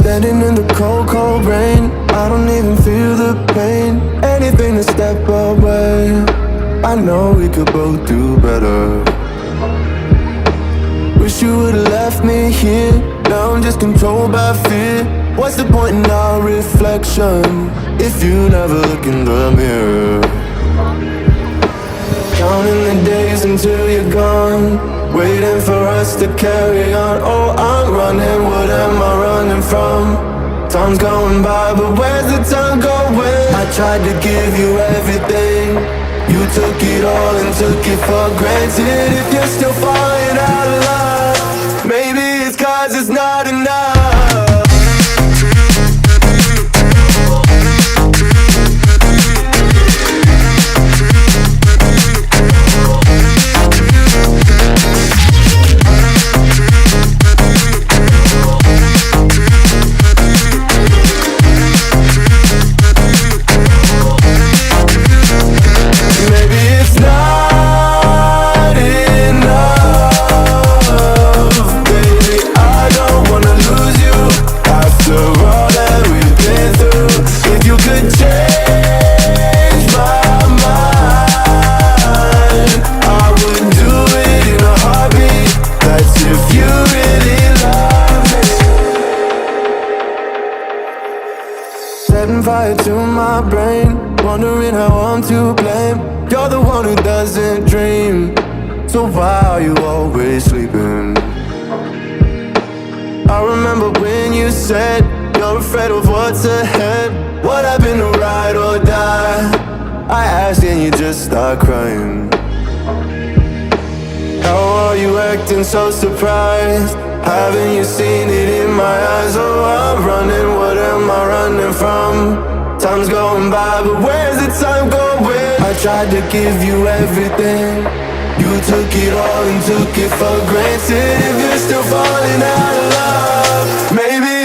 Standing in the cold, cold rain, I don't even feel the pain. Anything to step away, I know we could both do better. Wish you would've left me here. Now I'm just controlled by fear. What's the point in our reflection if you never look in the mirror? Counting the days until you're gone, waiting for us to carry on. Oh, I'm running, what am I running from? Time's going by, but where's the time going? I tried to give you everything, you took it all and took it for granted. If you're still falling out of love, maybe it's 'cause it's not enough. 'Setting fire to my brain, wondering how I'm to blame. You're the one who doesn't dream, so why are you always sleeping? I remember when you said you're afraid of what's ahead. What happened to ride or die? I asked and you just start crying. How are you acting so surprised? Haven't you seen it in my eyes? Oh, I'm running, what am I running from? Time's going by, but where's the time going? I tried to give you everything, you took it all and took it for granted. If you're still falling out of love, maybe